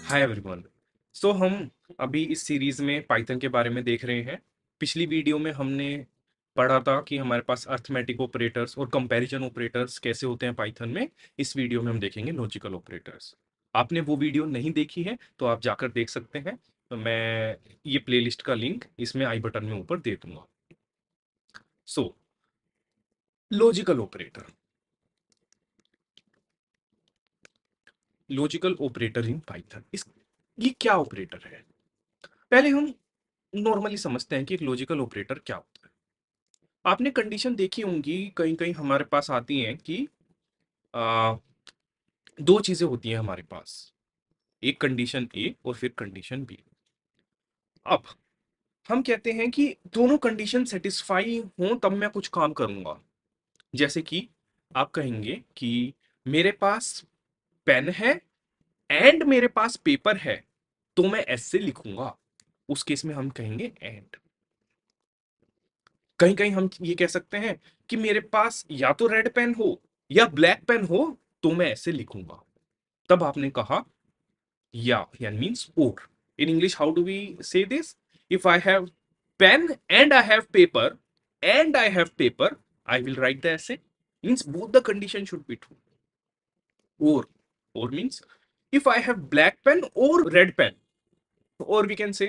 Hi everyone. सो हम अभी इस सीरीज में पाइथन के बारे में देख रहे हैं। पिछली वीडियो में हमने पढ़ा था कि हमारे पास अर्थमेटिक ऑपरेटर्स और कंपैरिजन ऑपरेटर्स कैसे होते हैं पाइथन में। इस वीडियो में हम देखेंगे लॉजिकल ऑपरेटर्स। आपने वो वीडियो नहीं देखी है तो आप जाकर देख सकते हैं। तो मैं ये प्लेलिस्ट का लिंक इसमें आई बटन में ऊपर दे दूंगा। सो logical operator, logical operator in Python, इस ये क्या ऑपरेटर है? पहले हम नॉर्मली समझते हैं कि एक लॉजिकल ऑपरेटर क्या होता है। आपने कंडीशन देखी होंगी, कहीं कहीं हमारे पास आती हैं कि आ, दो चीजें होती हैं हमारे पास, एक कंडीशन ए और फिर कंडीशन बी। अब हम कहते हैं कि दोनों कंडीशन सेटिस्फाई हो तब मैं कुछ काम करूंगा। जैसे कि आप कहेंगे कि मेरे पास पेन है एंड मेरे पास पेपर है, तो मैं ऐसे लिखूंगा। उस केस में हम कहेंगे एंड। कहीं कहीं हम ये कह सकते हैं कि मेरे पास या तो रेड पेन हो या ब्लैक पेन हो, तो मैं ऐसे लिखूंगा। तब आपने कहा या यानी मीन्स और। In English how do we say this? If I have pen and I have paper and I have paper, I will write the ऐसे। Means both the condition should be true. और means if I have black pen or red pen, or we can say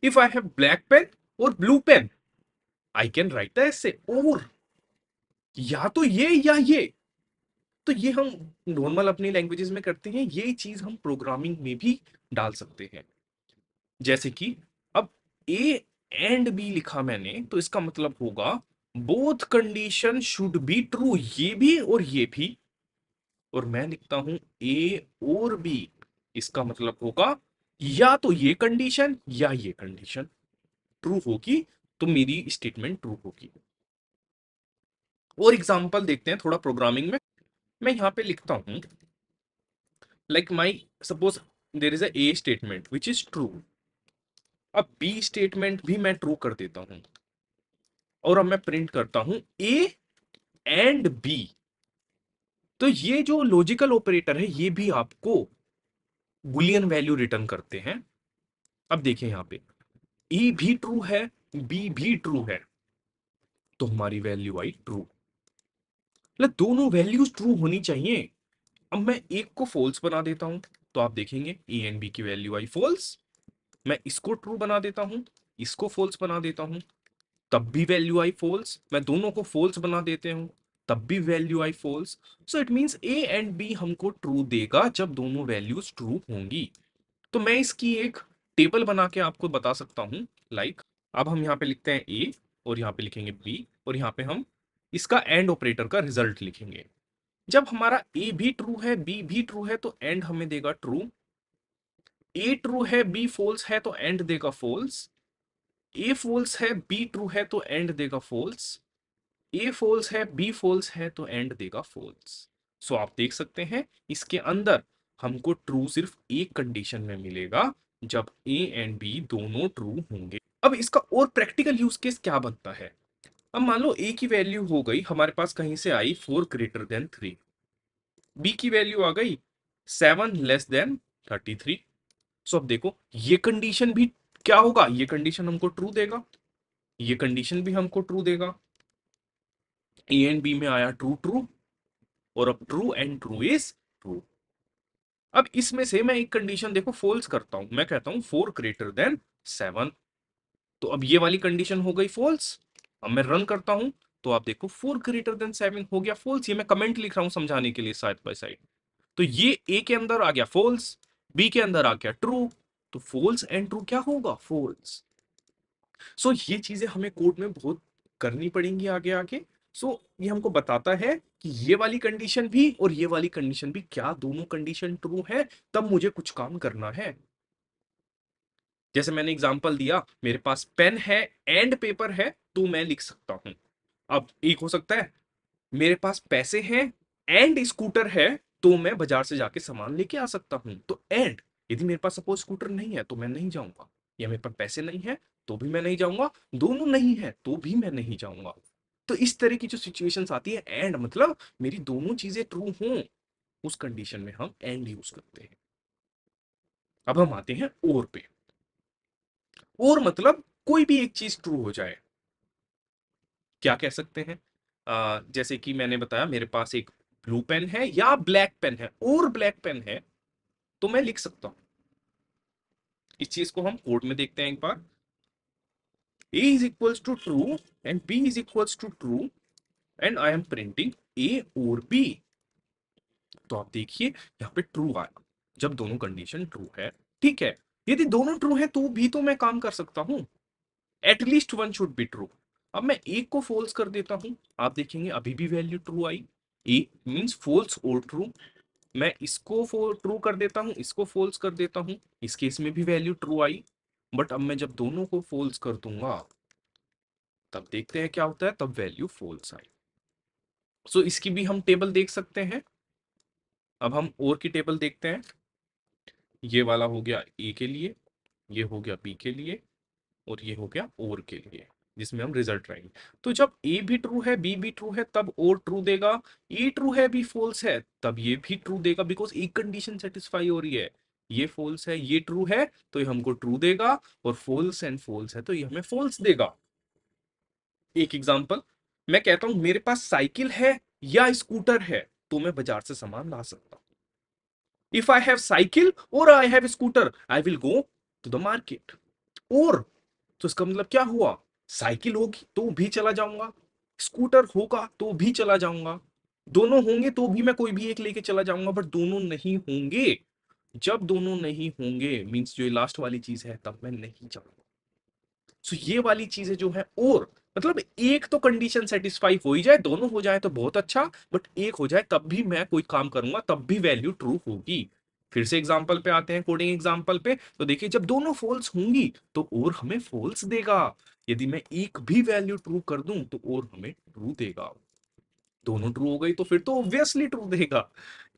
if I have black pen or blue pen, I can write the essay। और या तो ये या ये, तो ये हम नॉर्मल अपनी लैंग्वेजेस में करते हैं, ये चीज हम प्रोग्रामिंग में भी डाल सकते हैं। जैसे कि अब ए एंड बी लिखा मैंने, तो इसका मतलब होगा both condition should be true, ये भी और ये भी। और मैं लिखता हूं ए और बी, इसका मतलब होगा या तो ये कंडीशन या ये कंडीशन ट्रू होगी, तो मेरी स्टेटमेंट ट्रू होगी। और एग्जांपल देखते हैं थोड़ा प्रोग्रामिंग में। मैं यहां पे लिखता हूं like my suppose there is a statement which is true. अब बी स्टेटमेंट भी मैं ट्रू कर देता हूं, और अब मैं प्रिंट करता हूं ए एंड बी। तो ये जो लॉजिकल ऑपरेटर है ये भी आपको बुलियन वैल्यू रिटर्न करते हैं। अब देखिए यहां पे ए भी ट्रू है, बी भी ट्रू है, तो हमारी वैल्यू आई ट्रू। मतलब दोनों वैल्यूज ट्रू होनी चाहिए। अब मैं एक को फॉल्स बना देता हूं, तो आप देखेंगे ए एंड बी की वैल्यू आई फॉल्स। मैं इसको ट्रू बना देता हूं, इसको फॉल्स बना देता हूं, तब भी वैल्यू आई फॉल्स। मैं दोनों को फॉल्स बना देते हूं, तब भी वैल्यू आई false. So it means A and B हमको ट्रू देगा जब दोनों वैल्यूज ट्रू होंगी। तो मैं इसकी एक टेबल बना के आपको बता सकता हूं। लाइक अब हम यहाँ पे लिखते हैं ए, और यहाँ पे लिखेंगे बी, और यहाँ पे हम इसका एंड ऑपरेटर का रिजल्ट लिखेंगे। जब हमारा ए भी ट्रू है बी भी ट्रू है, तो एंड हमें देगा ट्रू। ए ट्रू है बी फॉल्स है, तो एंड देगा फॉल्स। ए फॉल्स है बी ट्रू है, तो एंड देगा फॉल्स। ए फॉल्स है बी फॉल्स है, तो एंड देगा फॉल्स। सो आप देख सकते हैं इसके अंदर हमको ट्रू सिर्फ एक कंडीशन में मिलेगा, जब ए एंड बी दोनों ट्रू होंगे। अब इसका और प्रैक्टिकल यूज केस क्या बनता है? अब मान लो ए की वैल्यू हो गई हमारे पास, कहीं से आई 4 > 3, बी की वैल्यू आ गई 7 <33। सो अब देखो ये कंडीशन भी क्या होगा, ये कंडीशन हमको ट्रू देगा, ये कंडीशन भी हमको ट्रू देगा। ए एंड बी में आया ट्रू ट्रू, और अब true and true is true. अब इसमें से मैं एक कंडीशन देखो फॉल्स करता हूं, मैं कहता हूं 4 <7। तो अब ये वाली कंडीशन हो गई फॉल्स। अब मैं रन करता हूं, तो आप देखो 4 <7 हो गया फॉल्स। ये मैं कमेंट लिख रहा हूं समझाने के लिए साइड बाय साइड। तो ये ए के अंदर आ गया फॉल्स, बी के अंदर आ गया ट्रू, तो फॉल्स एंड ट्रू क्या होगा, फॉल्स। सो ये चीजें हमें कोड में बहुत करनी पड़ेंगी आगे आगे। सो ये हमको बताता है कि ये वाली कंडीशन भी और ये वाली कंडीशन भी, क्या दोनों कंडीशन ट्रू है तब मुझे कुछ काम करना है। जैसे मैंने एग्जांपल दिया, मेरे पास पेन है एंड पेपर है, तो मैं लिख सकता हूं। अब एक हो सकता है मेरे पास पैसे हैं एंड स्कूटर है, तो मैं बाजार से जाके सामान लेके आ सकता हूं। तो एंड, यदि मेरे पास सपोज स्कूटर नहीं है तो मैं नहीं जाऊंगा, या मेरे पास पैसे नहीं है तो भी मैं नहीं जाऊंगा, दोनों नहीं है तो भी मैं नहीं जाऊंगा। तो इस तरह की जो सिचुएशंस आती है, एंड मतलब मेरी दोनों चीजें ट्रू हों, उस कंडीशन में हम एंड यूज करते हैं। अब हम आते हैं और पे। और मतलब कोई भी एक चीज ट्रू हो जाए। क्या कह सकते हैं? जैसे कि मैंने बताया मेरे पास एक ब्लू पेन है या ब्लैक पेन है, और ब्लैक पेन है, तो मैं लिख सकता हूं। इस चीज को हम कोड में देखते हैं एक बार। A is equals to true and B is equals to true and I am printing A और B। तो आप देखिए यहाँ पे ट्रू आया जब दोनों कंडीशन ट्रू है। ठीक है, यदि दोनों ट्रू है तो भी तो मैं काम कर सकता हूं। At least one should be true. अब मैं एक को फॉल्स कर देता हूं, आप देखेंगे अभी भी वैल्यू ट्रू आई। ए मीन्स फॉल्स और ट्रू। मैं इसको ट्रू कर देता हूं, इसको फॉल्स कर देता हूं, इस केस में भी वैल्यू ट्रू आई। बट अब मैं जब दोनों को फॉल्स कर दूंगा तब देखते हैं क्या होता है, तब वैल्यू फॉल्स आई। सो इसकी भी हम टेबल देख सकते हैं। अब हम और की टेबल देखते हैं। ये वाला हो गया ए के लिए, ये हो गया बी के लिए, और ये हो गया और के लिए, जिसमें हम रिजल्ट लाएंगे। तो जब ए भी ट्रू है बी भी ट्रू है तब और ट्रू देगा। ए ट्रू है बी फॉल्स है तब ये भी ट्रू देगा, बिकॉज एक कंडीशन सेटिस्फाई हो रही है। ये फॉल्स है ये ट्रू है तो ये हमको ट्रू देगा, और फॉल्स एंड फॉल्स है तो ये हमें फॉल्स देगा। एक एग्जांपल, मैं कहता हूं मेरे पास साइकिल है या स्कूटर है तो मैं बाजार से सामान ला सकता हूं। इफ आई हैव साइकिल और I have scooter I will go to the market. और तो इसका मतलब क्या हुआ, साइकिल होगी तो भी चला जाऊंगा, स्कूटर होगा तो भी चला जाऊंगा, दोनों होंगे तो भी मैं कोई भी एक लेके चला जाऊंगा। बट दोनों नहीं होंगे, जब दोनों नहीं होंगे मींस जो लास्ट वाली चीज है तब मैं नहीं जाऊंगा। सो ये वाली चीजें जो है, और मतलब एक तो कंडीशन सेटिस्फाई हो ही जाए, दोनों हो जाए तो बहुत अच्छा, बट एक हो जाए तब भी मैं कोई काम करूंगा तब भी वैल्यू ट्रू होगी। फिर से एग्जांपल पे आते हैं, कोडिंग एग्जांपल पे। तो देखिए जब दोनों फॉल्स होंगी तो और हमें फॉल्स देगा। यदि मैं एक भी वैल्यू ट्रू कर दूं तो और हमें ट्रू देगा। दोनों ट्रू हो गई तो फिर तो ऑब्वियसली ट्रू देगा,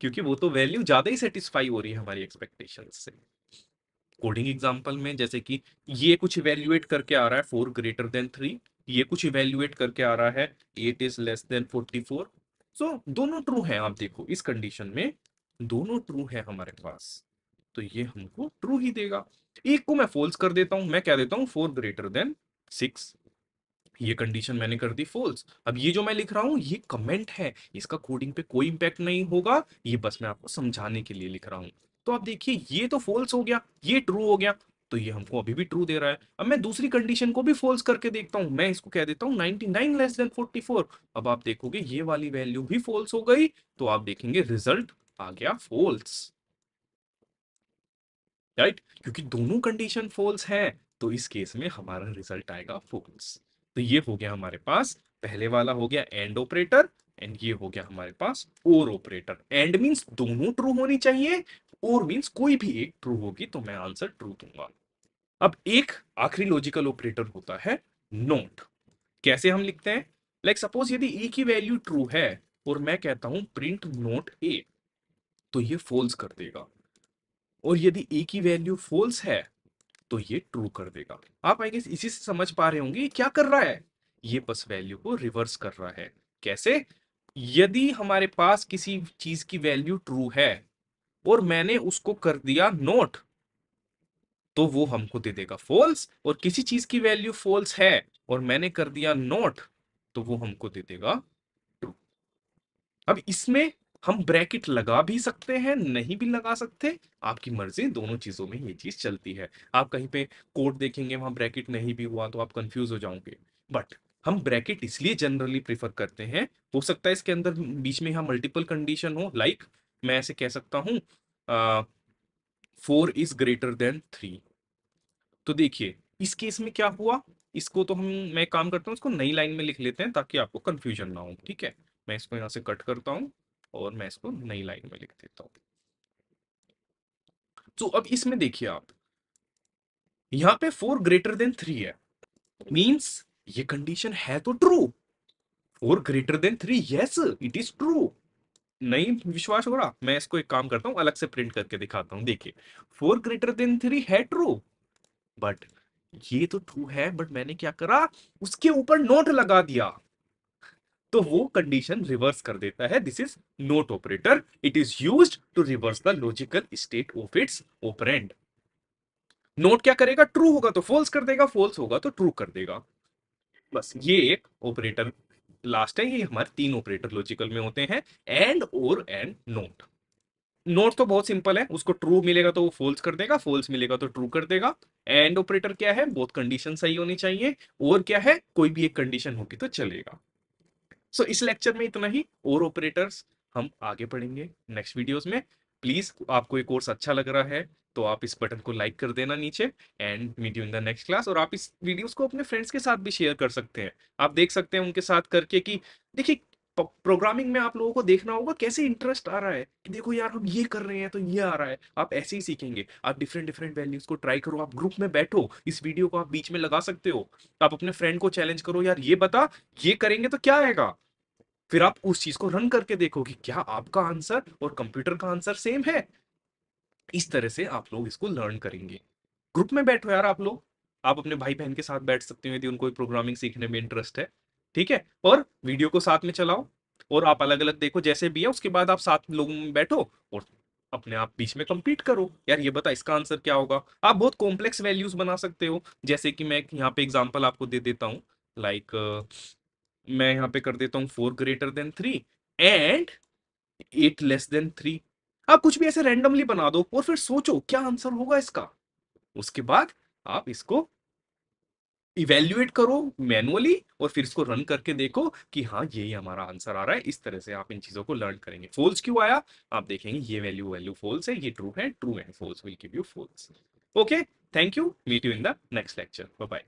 क्योंकि वो तो वैल्यू ज्यादा ही सेटिस्फाई हो रही है हमारी एक्सपेक्टेशन से। कोडिंग एग्जांपल में जैसे कि ये कुछ इवेल्युएट करके आ रहा है 4 greater than 3, ये कुछ इवेल्युएट करके आ रहा है 8 is less than 44। सो दोनों ट्रू है, आप देखो इस कंडीशन में दोनों ट्रू है हमारे पास, तो ये हमको ट्रू ही देगा। एक को मैं फॉल्स कर देता हूं, मैं क्या देता हूं 4 greater than 6, ये कंडीशन मैंने कर दी फॉल्स। अब ये जो मैं लिख रहा हूं ये कमेंट है, इसका कोडिंग पे कोई इंपैक्ट नहीं होगा, ये बस मैं आपको समझाने के लिए लिख रहा हूं। तो आप देखिए ये तो फॉल्स हो गया ये ट्रू हो गया, तो ये हमको अभी भी ट्रू दे रहा है। अब मैं दूसरी कंडीशन को भी फॉल्स करके देखता हूं, मैं इसको कह देता हूं 99 < 44। अब आप देखोगे ये वाली वैल्यू भी फॉल्स हो गई, तो आप देखेंगे रिजल्ट आ गया फॉल्स। राइट, क्योंकि दोनों कंडीशन फॉल्स है तो इस केस में हमारा रिजल्ट आएगा फॉल्स। तो ये हो गया हमारे पास, पहले वाला हो गया एंड ऑपरेटर, एंड ये हो गया हमारे पास और ऑपरेटर। एंड मींस दोनों ट्रू होनी चाहिए, और मींस कोई भी एक ट्रू होगी तो मैं आंसर ट्रू दूंगा। अब एक आखिरी लॉजिकल ऑपरेटर होता है नोट। कैसे हम लिखते हैं, लाइक सपोज यदि ए की वैल्यू ट्रू है और मैं कहता हूं प्रिंट नोट ए, तो ये फॉल्स कर देगा। और यदि ए की वैल्यू फॉल्स है तो ये ट्रू कर देगा। आप आई गेस इसी से समझ पा रहे होंगे ये क्या कर रहा है, ये बस वैल्यू को रिवर्स कर रहा है। कैसे, यदि हमारे पास किसी चीज की वैल्यू ट्रू है और मैंने उसको कर दिया नोट, तो वो हमको दे देगा फॉल्स, और किसी चीज की वैल्यू फॉल्स है और मैंने कर दिया नोट तो वो हमको दे देगा ट्रू। अब इसमें हम ब्रैकेट लगा भी सकते हैं नहीं भी लगा सकते, आपकी मर्जी, दोनों चीजों में ये चीज चलती है। आप कहीं पे कोड देखेंगे वहां ब्रैकेट नहीं भी हुआ तो आप कंफ्यूज हो जाओगे, बट हम ब्रैकेट इसलिए जनरली प्रेफर करते हैं। हो सकता है इसके अंदर बीच में यहाँ मल्टीपल कंडीशन हो, लाइक मैं ऐसे कह सकता हूँ 4 is greater than 3। तो देखिए इस केस में क्या हुआ, इसको तो हम, मैं काम करता हूँ इसको नई लाइन में लिख लेते हैं ताकि आपको कंफ्यूजन ना हो। ठीक है, मैं इसको यहाँ से कट करता हूँ और मैं इसको नई लाइन में लिख देता हूँ। तो अब इसमें देखिए आप, यहाँ पे 4 greater than 3 है, मींस ये कंडीशन है तो true. 4 greater than 3, yes it is true. नहीं विश्वास हो रहा, मैं इसको एक काम करता हूँ अलग से प्रिंट करके दिखाता हूँ। देखिए 4 greater than 3 है ट्रू, बट ये तो ट्रू है, बट मैंने क्या करा, उसके ऊपर नोट लगा दिया, तो वो कंडीशन रिवर्स कर देता है। This is not operator, it is used to reverse the logical state of its operand. Not क्या करेगा, ट्रू होगा तो फॉल्स कर देगा, फॉल्स होगा तो ट्रू कर देगा। बस ये एक ऑपरेटर लास्ट है, ये हमारे 3 ऑपरेटर लॉजिकल में होते हैं, एंड, और, एंड, नोट। नोट तो बहुत सिंपल है, उसको ट्रू मिलेगा तो वो फॉल्स कर देगा, फॉल्स मिलेगा तो ट्रू कर देगा। एंड ऑपरेटर क्या है, बहुत कंडीशन सही होनी चाहिए, और क्या है, कोई भी एक कंडीशन होगी तो चलेगा। सो इस लेक्चर में इतना ही, और ऑपरेटर्स हम आगे पढ़ेंगे नेक्स्ट वीडियोस में। प्लीज, आपको ये कोर्स अच्छा लग रहा है तो आप इस बटन को लाइक कर देना नीचे, and meet you in the next class. और आप इस वीडियोस को अपने फ्रेंड्स के साथ भी शेयर कर सकते हैं। आप देख सकते हैं उनके साथ करके कि देखिए, प्रोग्रामिंग में आप लोगों को देखना होगा कैसे इंटरेस्ट आ रहा है, कि देखो यार हम ये कर रहे हैं तो ये आ रहा है, आप ऐसे ही सीखेंगे। आप डिफरेंट डिफरेंट वैल्यूज को ट्राई करो, आप ग्रुप में बैठो, इस वीडियो को आप बीच में लगा सकते हो, आप अपने फ्रेंड को चैलेंज करो, यार ये बता, ये करेंगे तो क्या आएगा। फिर आप उस चीज को रन करके देखो कि क्या आपका आंसर और कंप्यूटर का आंसर सेम है। इस तरह से आप लोग इसको लर्न करेंगे। ग्रुप में बैठो यार आप लोग, आप अपने भाई बहन के साथ बैठ सकते हो यदि उनको प्रोग्रामिंग सीखने में इंटरेस्ट है। ठीक है, और वीडियो को साथ में चलाओ, और आप अलग अलग देखो जैसे भी है, उसके बाद आप साथ लोगों में बैठो और अपने आप बीच में compete करो, यार ये बता इसका आंसर क्या होगा। आप बहुत कॉम्प्लेक्स वैल्यूज बना सकते हो, जैसे कि मैं यहाँ पे एग्जांपल आपको दे देता हूँ। लाइक मैं यहाँ पे कर देता हूँ 4 > 3 एंड 8 <3। आप कुछ भी ऐसे रैंडमली बना दो और फिर सोचो क्या आंसर होगा इसका। उसके बाद आप इसको इवेल्युएट करो मैनुअली, और फिर इसको रन करके देखो कि हाँ यही हमारा आंसर आ रहा है। इस तरह से आप इन चीजों को लर्न करेंगे। फॉल्स क्यों आया, आप देखेंगे ये वैल्यू वैल्यू फॉल्स है, ये ट्रू है, true and false will give you false. Okay, thank you, meet you in the next lecture, bye bye.